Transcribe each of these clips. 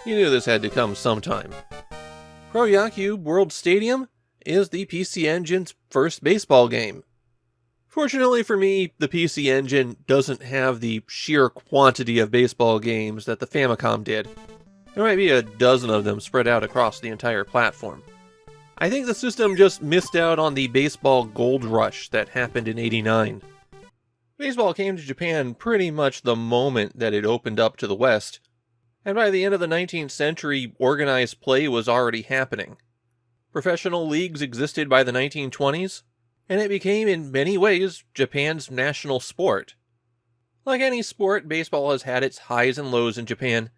You knew this had to come sometime. Pro Yakyuu World Stadium is the PC Engine's first baseball game. Fortunately for me, the PC Engine doesn't have the sheer quantity of baseball games that the Famicom did. There might be a dozen of them spread out across the entire platform. I think the system just missed out on the baseball gold rush that happened in '89. Baseball came to Japan pretty much the moment that it opened up to the West, and by the end of the 19th century, organized play was already happening. Professional leagues existed by the 1920s, and it became in many ways Japan's national sport. Like any sport, baseball has had its highs and lows in Japan,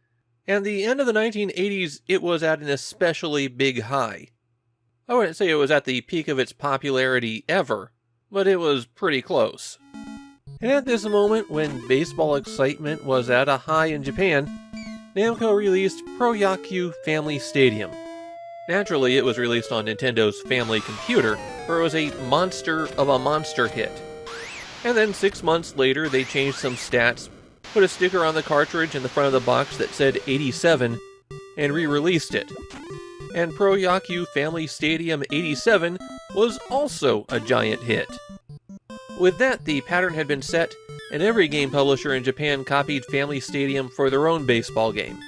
and the end of the 1980s it was at an especially big high. I wouldn't say it was at the peak of its popularity ever, but it was pretty close. And at this moment, when baseball excitement was at a high in Japan, Namco released Pro Yakyuu Family Stadium. Naturally, it was released on Nintendo's Family Computer, where it was a monster of a monster hit. And then 6 months later, they changed some stats, put a sticker on the cartridge in the front of the box that said 87, and re-released it. And Pro Yakyuu Family Stadium 87 was also a giant hit. With that, the pattern had been set, and every game publisher in Japan copied Family Stadium for their own baseball game.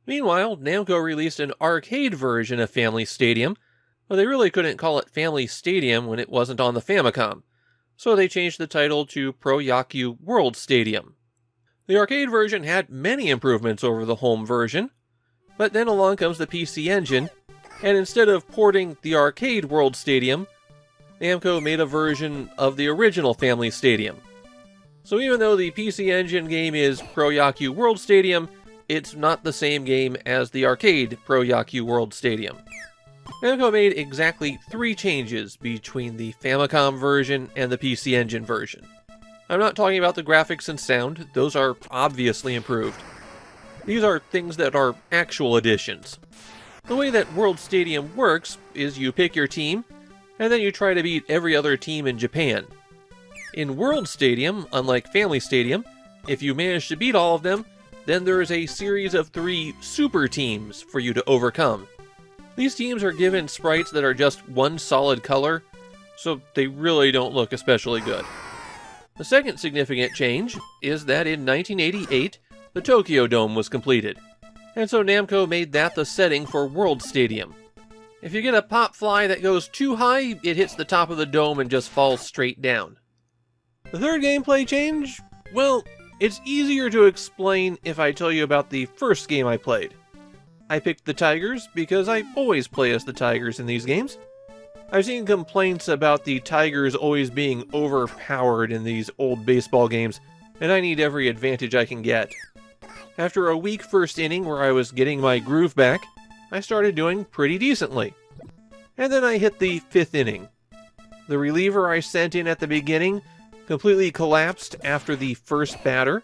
Meanwhile, Namco released an arcade version of Family Stadium, but they really couldn't call it Family Stadium when it wasn't on the Famicom, so they changed the title to Pro Yakyuu World Stadium. The arcade version had many improvements over the home version, but then along comes the PC Engine, and instead of porting the arcade World Stadium, Namco made a version of the original Family Stadium. So even though the PC Engine game is Pro Yakyuu World Stadium, it's not the same game as the arcade Pro Yakyuu World Stadium. Namco made exactly 3 changes between the Famicom version and the PC Engine version. I'm not talking about the graphics and sound, those are obviously improved. These are things that are actual additions. The way that World Stadium works is you pick your team, and then you try to beat every other team in Japan. In World Stadium, unlike Family Stadium, if you manage to beat all of them, then there is a series of 3 super teams for you to overcome. These teams are given sprites that are just one solid color, so they really don't look especially good. The second significant change is that in 1988, the Tokyo Dome was completed, and so Namco made that the setting for World Stadium. If you get a pop fly that goes too high, it hits the top of the dome and just falls straight down. The third gameplay change? Well, it's easier to explain if I tell you about the first game I played. I picked the Tigers because I always play as the Tigers in these games. I've seen complaints about the Tigers always being overpowered in these old baseball games, and I need every advantage I can get. After a weak first inning where I was getting my groove back, I started doing pretty decently. And then I hit the 5th inning. The reliever I sent in at the beginning completely collapsed after the first batter,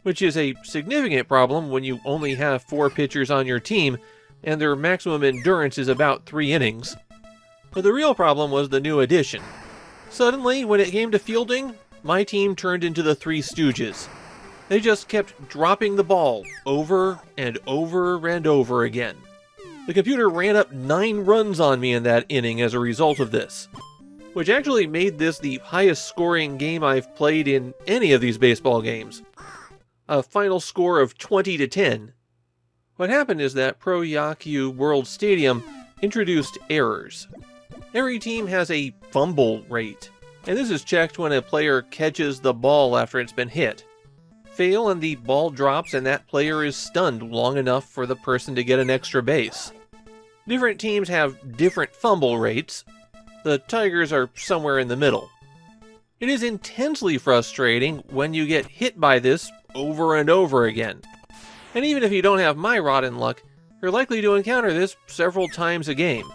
which is a significant problem when you only have 4 pitchers on your team and their maximum endurance is about 3 innings. But the real problem was the new addition. Suddenly, when it came to fielding, my team turned into the Three Stooges. They just kept dropping the ball over and over and over again. The computer ran up 9 runs on me in that inning as a result of this, which actually made this the highest scoring game I've played in any of these baseball games. A final score of 20-10. What happened is that Pro Yakyuu World Stadium introduced errors. Every team has a fumble rate, and this is checked when a player catches the ball after it's been hit. Fail and the ball drops and that player is stunned long enough for the person to get an extra base. Different teams have different fumble rates. The Tigers are somewhere in the middle. It is intensely frustrating when you get hit by this over and over again. And even if you don't have my rotten luck, you're likely to encounter this several times a game.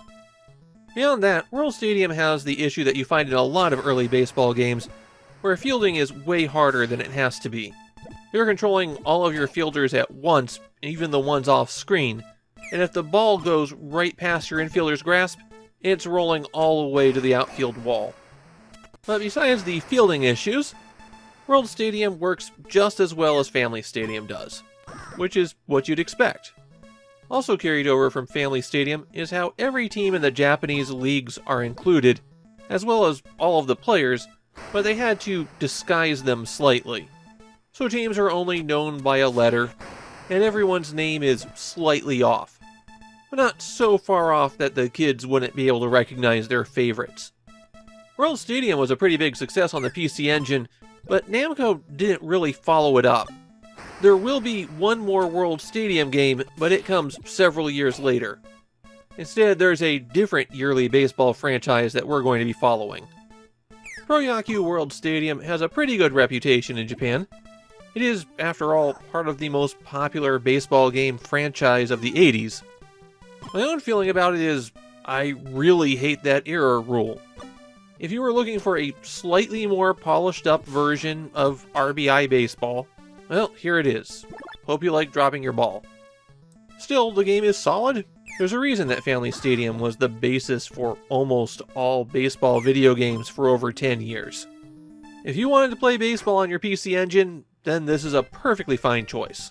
Beyond that, World Stadium has the issue that you find in a lot of early baseball games, where fielding is way harder than it has to be. You're controlling all of your fielders at once, even the ones off screen, and if the ball goes right past your infielder's grasp, it's rolling all the way to the outfield wall. But besides the fielding issues, World Stadium works just as well as Family Stadium does, which is what you'd expect. Also carried over from Family Stadium is how every team in the Japanese leagues are included, as well as all of the players, but they had to disguise them slightly. So teams are only known by a letter, and everyone's name is slightly off. But not so far off that the kids wouldn't be able to recognize their favorites. World Stadium was a pretty big success on the PC Engine, but Namco didn't really follow it up. There will be one more World Stadium game, but it comes several years later. Instead, there's a different yearly baseball franchise that we're going to be following. Pro Yakyuu World Stadium has a pretty good reputation in Japan. It is, after all, part of the most popular baseball game franchise of the 80s. My own feeling about it is, I really hate that error rule. If you were looking for a slightly more polished up version of RBI baseball, well, here it is. Hope you like dropping your ball. Still, the game is solid. There's a reason that Family Stadium was the basis for almost all baseball video games for over 10 years. If you wanted to play baseball on your PC Engine, then this is a perfectly fine choice.